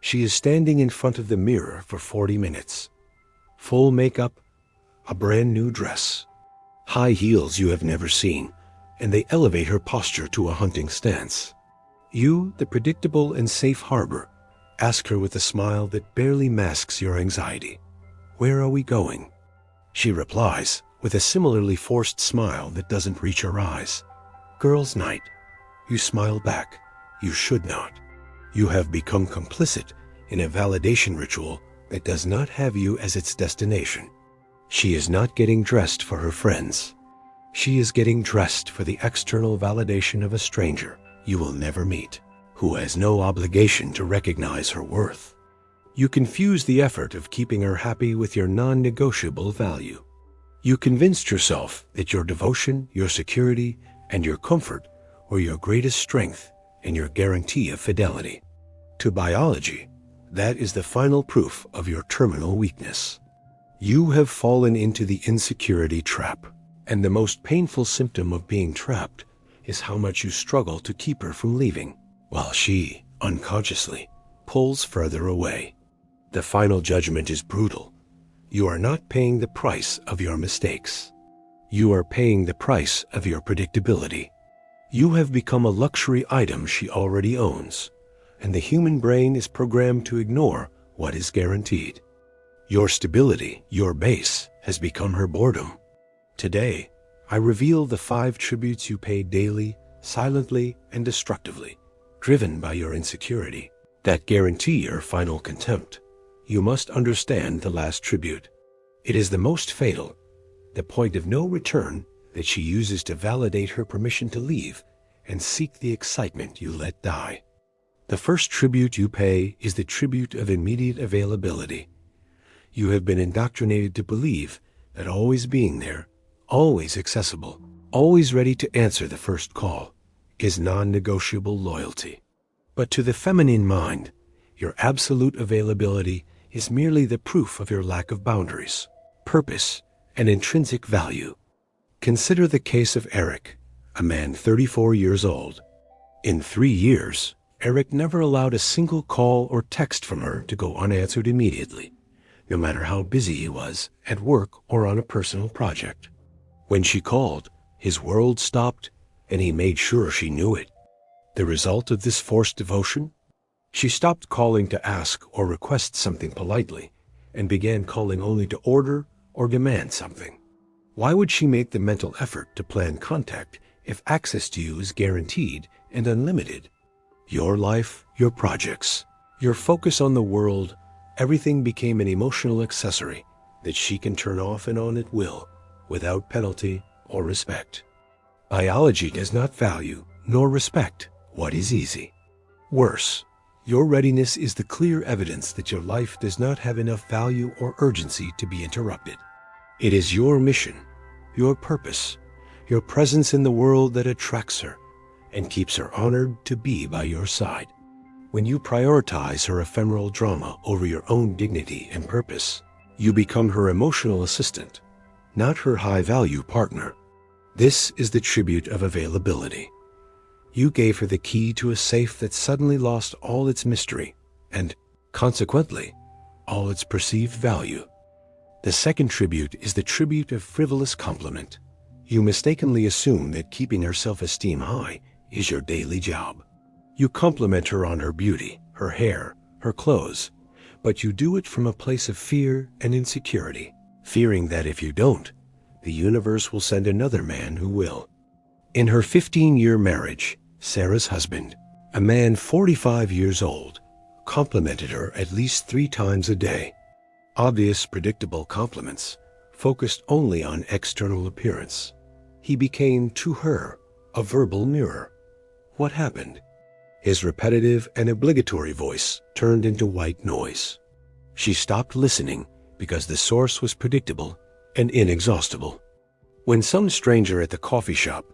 She is standing in front of the mirror for 40 minutes. Full makeup, a brand new dress, high heels you have never seen, and they elevate her posture to a hunting stance. You, the predictable and safe harbor, ask her with a smile that barely masks your anxiety, "Where are we going?" She replies with a similarly forced smile that doesn't reach her eyes, "Girls' night." You smile back. You should not. You have become complicit in a validation ritual that does not have you as its destination. She is not getting dressed for her friends. She is getting dressed for the external validation of a stranger you will never meet, who has no obligation to recognize her worth. You confuse the effort of keeping her happy with your non-negotiable value. You convinced yourself that your devotion, your security, and your comfort were your greatest strength and your guarantee of fidelity. To biology, that is the final proof of your terminal weakness. You have fallen into the insecurity trap, and the most painful symptom of being trapped is how much you struggle to keep her from leaving, while she, unconsciously, pulls further away. The final judgment is brutal. You are not paying the price of your mistakes. You are paying the price of your predictability. You have become a luxury item she already owns, and the human brain is programmed to ignore what is guaranteed. Your stability, your base, has become her boredom. Today, I reveal the 5 tributes you pay daily, silently, and destructively, driven by your insecurity, that guarantee your final contempt. You must understand the last tribute. It is the most fatal, the point of no return that she uses to validate her permission to leave and seek the excitement you let die. The first tribute you pay is the tribute of immediate availability. You have been indoctrinated to believe that always being there, always accessible, always ready to answer the first call, is non-negotiable loyalty. But to the feminine mind, your absolute availability is merely the proof of your lack of boundaries, purpose, and intrinsic value. Consider the case of Eric, a man 34 years old. In 3 years, Eric never allowed a single call or text from her to go unanswered immediately, no matter how busy he was at work or on a personal project. When she called, his world stopped, and he made sure she knew it. The result of this forced devotion? She stopped calling to ask or request something politely, and began calling only to order or demand something. Why would she make the mental effort to plan contact if access to you is guaranteed and unlimited? Your life, your projects, your focus on the world, everything became an emotional accessory that she can turn off and on at will, without penalty or respect. Biology does not value nor respect what is easy. Worse, your readiness is the clear evidence that your life does not have enough value or urgency to be interrupted. It is your mission, your purpose, your presence in the world that attracts her and keeps her honored to be by your side. When you prioritize her ephemeral drama over your own dignity and purpose, you become her emotional assistant, not her high-value partner. This is the tribute of availability. You gave her the key to a safe that suddenly lost all its mystery and, consequently, all its perceived value. The second tribute is the tribute of frivolous compliment. You mistakenly assume that keeping her self-esteem high is your daily job. You compliment her on her beauty, her hair, her clothes, but you do it from a place of fear and insecurity, fearing that if you don't, the universe will send another man who will. In her 15-year marriage, Sarah's husband, a man 45 years old, complimented her at least 3 times a day. Obvious, predictable compliments, focused only on external appearance. He became, to her, a verbal mirror. What happened? His repetitive and obligatory voice turned into white noise. She stopped listening because the source was predictable and inexhaustible. When some stranger at the coffee shop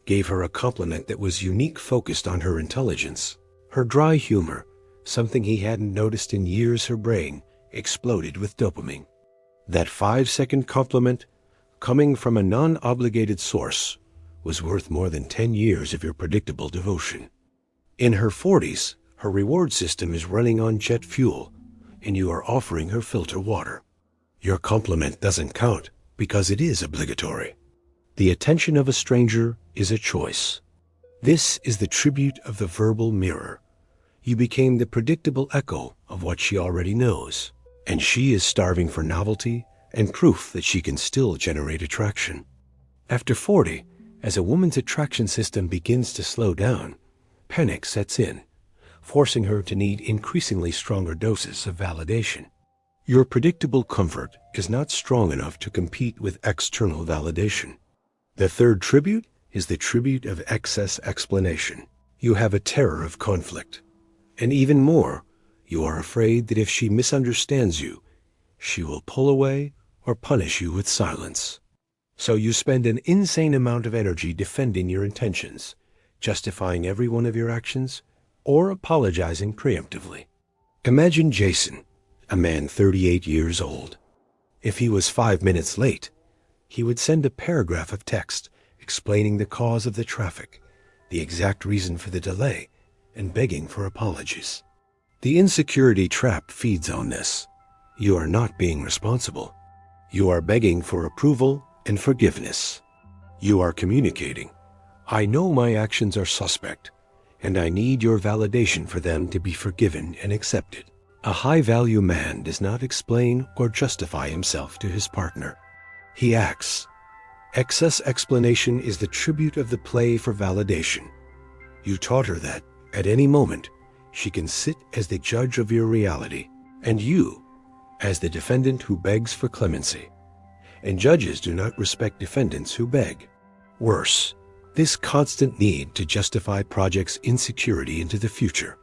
gave her a compliment that was unique, focused on her intelligence, her dry humor, something he hadn't noticed in years, her brain exploded with dopamine. That 5-second compliment, coming from a non-obligated source, was worth more than 10 years of your predictable devotion. In her 40s, Her reward system is running on jet fuel, and you are offering her filter water. Your compliment doesn't count because it is obligatory. The attention of a stranger is a choice. This is the tribute of the verbal mirror. You became the predictable echo of what she already knows, and she is starving for novelty and proof that she can still generate attraction. After 40, as a woman's attraction system begins to slow down, panic sets in, forcing her to need increasingly stronger doses of validation. Your predictable comfort is not strong enough to compete with external validation. The third tribute is the tribute of excess explanation. You have a terror of conflict. And even more, you are afraid that if she misunderstands you, she will pull away or punish you with silence. So you spend an insane amount of energy defending your intentions, justifying every one of your actions, or apologizing preemptively. Imagine Jason, a man 38 years old. If he was 5 minutes late, he would send a paragraph of text explaining the cause of the traffic, the exact reason for the delay, and begging for apologies. The insecurity trap feeds on this. You are not being responsible. You are begging for approval and forgiveness. You are communicating, "I know my actions are suspect, and I need your validation for them to be forgiven and accepted." A high-value man does not explain or justify himself to his partner. He acts. Excess explanation is the tribute of the play for validation. You taught her that, at any moment, she can sit as the judge of your reality, and you, as the defendant who begs for clemency. And judges do not respect defendants who beg. Worse, this constant need to justify projects insecurity into the future.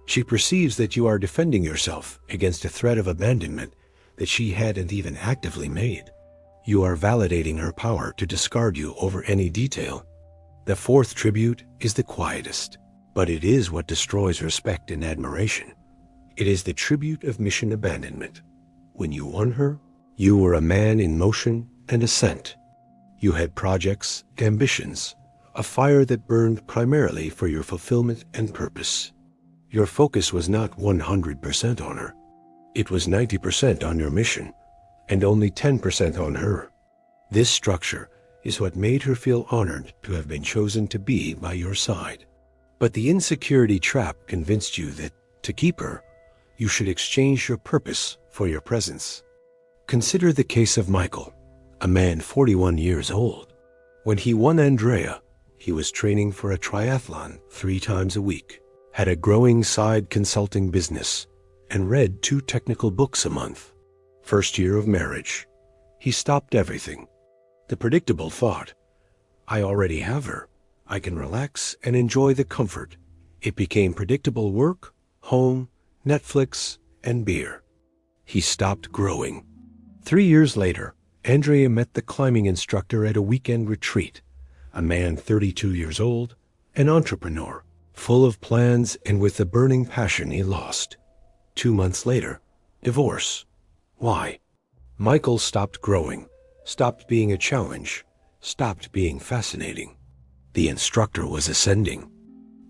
She perceives that you are defending yourself against a threat of abandonment that she hadn't even actively made. You are validating her power to discard you over any detail. The fourth tribute is the quietest, but it is what destroys respect and admiration. It is the tribute of mission abandonment. When you won her, you were a man in motion and ascent. You had projects, ambitions, a fire that burned primarily for your fulfillment and purpose. Your focus was not 100% on her. It was 90% on your mission, and only 10% on her. This structure is what made her feel honored to have been chosen to be by your side. But the insecurity trap convinced you that, to keep her, you should exchange your purpose for your presence. Consider the case of Michael, a man 41 years old. When he won Andrea, he was training for a triathlon 3 times a week, had a growing side consulting business, and read 2 technical books a month. First year of marriage, he stopped everything. The predictable thought, "I already have her. I can relax and enjoy the comfort." It became predictable work, home, Netflix, and beer. He stopped growing. 3 years later, Andrea met the climbing instructor at a weekend retreat, a man 32 years old, an entrepreneur, full of plans and with the burning passion he lost. 2 months later, divorce. Why? Michael stopped growing, stopped being a challenge, stopped being fascinating. The instructor was ascending.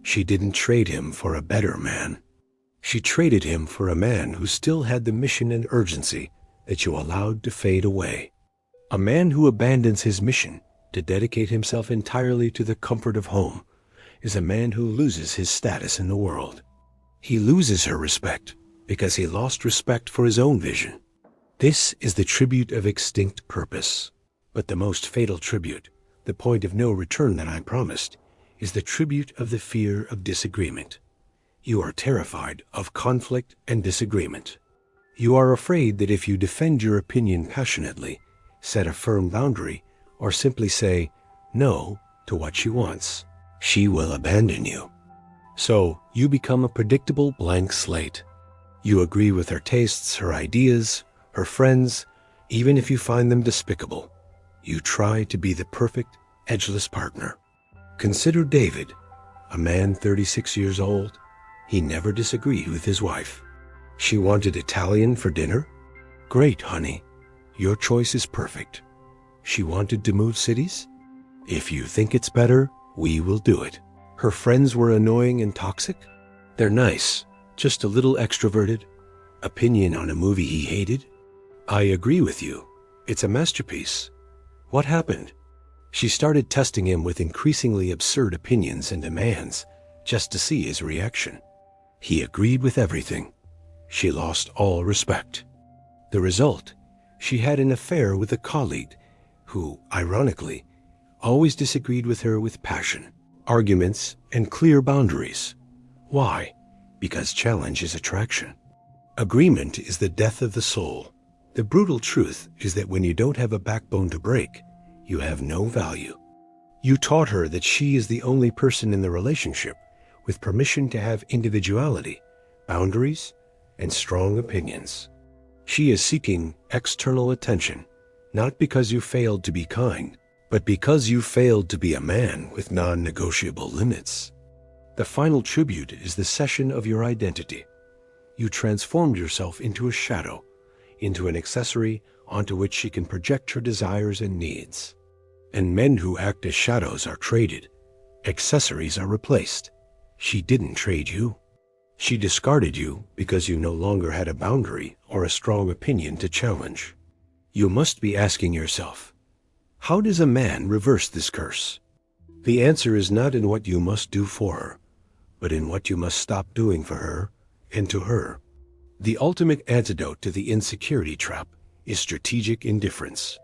She didn't trade him for a better man. She traded him for a man who still had the mission and urgency that you allowed to fade away. A man who abandons his mission to dedicate himself entirely to the comfort of home is a man who loses his status in the world. He loses her respect because he lost respect for his own vision. This is the tribute of extinct purpose. But the most fatal tribute, the point of no return that I promised, is the tribute of the fear of disagreement. You are terrified of conflict and disagreement. You are afraid that if you defend your opinion passionately, set a firm boundary, or simply say no to what she wants, she will abandon you. So you become a predictable blank slate. You agree with her tastes, her ideas, her friends, even if you find them despicable. You try to be the perfect, edgeless partner. Consider David, a man 36 years old. He never disagreed with his wife. She wanted Italian for dinner? Great, honey. Your choice is perfect. She wanted to move cities? If you think it's better, we will do it. Her friends were annoying and toxic? They're nice, just a little extroverted. Opinion on a movie he hated? I agree with you. It's a masterpiece. What happened? She started testing him with increasingly absurd opinions and demands just to see his reaction. He agreed with everything. She lost all respect. The result? She had an affair with a colleague who, ironically, always disagreed with her with passion, arguments, and clear boundaries. Why? Because challenge is attraction. Agreement is the death of the soul. The brutal truth is that when you don't have a backbone to break, you have no value. You taught her that she is the only person in the relationship with permission to have individuality, boundaries, and strong opinions. She is seeking external attention, not because you failed to be kind, but because you failed to be a man with non-negotiable limits. The final tribute is the cession of your identity. You transformed yourself into a shadow, into an accessory onto which she can project her desires and needs. And men who act as shadows are traded. Accessories are replaced. She didn't trade you. She discarded you because you no longer had a boundary or a strong opinion to challenge. You must be asking yourself, how does a man reverse this curse? The answer is not in what you must do for her, but in what you must stop doing for her and to her. The ultimate antidote to the insecurity trap is strategic indifference.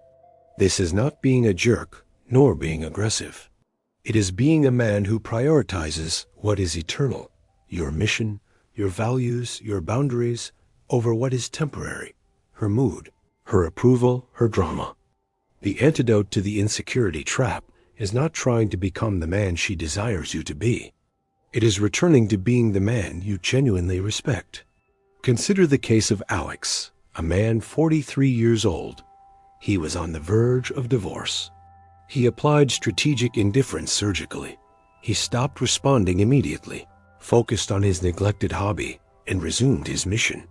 This is not being a jerk nor being aggressive. It is being a man who prioritizes what is eternal, your mission, your values, your boundaries, over what is temporary, her mood, her approval, her drama. The antidote to the insecurity trap is not trying to become the man she desires you to be. It is returning to being the man you genuinely respect. Consider the case of Alex, a man 43 years old. He was on the verge of divorce. He applied strategic indifference surgically. He stopped responding immediately, focused on his neglected hobby, and resumed his mission.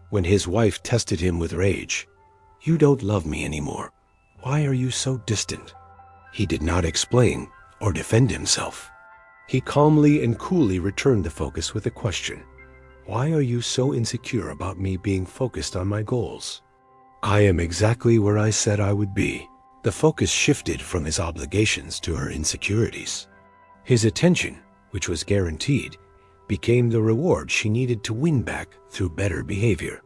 When his wife tested him with rage, "You don't love me anymore. Why are you so distant?" He did not explain or defend himself. He calmly and coolly returned the focus with a question. "Why are you so insecure about me being focused on my goals?" "I am exactly where I said I would be." The focus shifted from his obligations to her insecurities. His attention, which was guaranteed, became the reward she needed to win back through better behavior.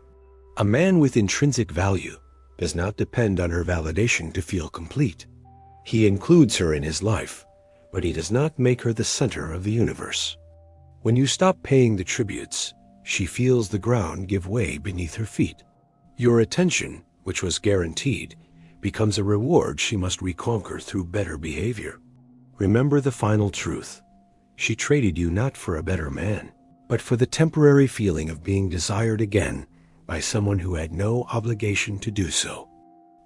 A man with intrinsic value does not depend on her validation to feel complete. He includes her in his life, but he does not make her the center of the universe. When you stop paying the tributes, she feels the ground give way beneath her feet. Your attention, which was guaranteed, becomes a reward she must reconquer through better behavior. Remember the final truth. She traded you not for a better man, but for the temporary feeling of being desired again by someone who had no obligation to do so.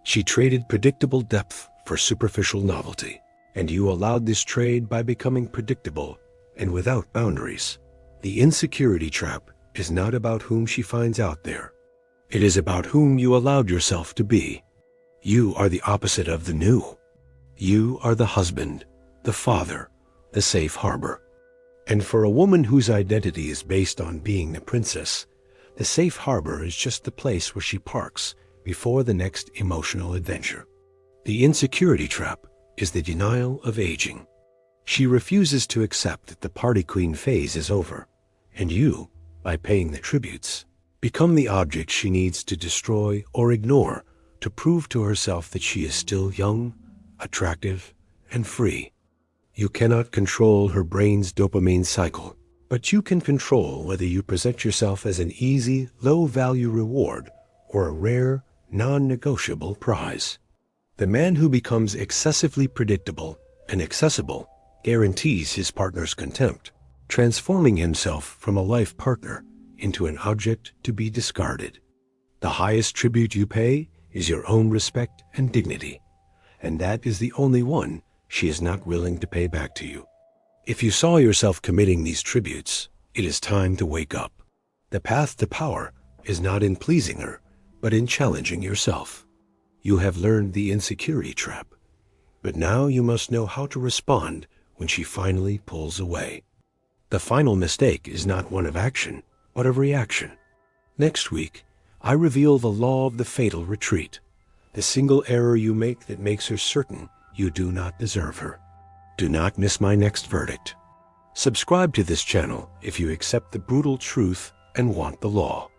She traded predictable depth for superficial novelty, and you allowed this trade by becoming predictable and without boundaries. The insecurity trap is not about whom she finds out there. It is about whom you allowed yourself to be. You are the opposite of the new. You are the husband, the father, the safe harbor. And for a woman whose identity is based on being the princess, the safe harbor is just the place where she parks before the next emotional adventure. The insecurity trap is the denial of aging. She refuses to accept that the party queen phase is over, and you, by paying the tributes, become the object she needs to destroy or ignore to prove to herself that she is still young, attractive, and free. You cannot control her brain's dopamine cycle, but you can control whether you present yourself as an easy, low-value reward or a rare, non-negotiable prize. The man who becomes excessively predictable and accessible guarantees his partner's contempt, transforming himself from a life partner into an object to be discarded. The highest tribute you pay is your own respect and dignity, and that is the only one she is not willing to pay back to you. If you saw yourself committing these tributes, it is time to wake up. The path to power is not in pleasing her, but in challenging yourself. You have learned the insecurity trap, but now you must know how to respond when she finally pulls away. The final mistake is not one of action, but of reaction. Next week, I reveal the law of the fatal retreat, the single error you make that makes her certain you do not deserve her. Do not miss my next verdict. Subscribe to this channel if you accept the brutal truth and want the law.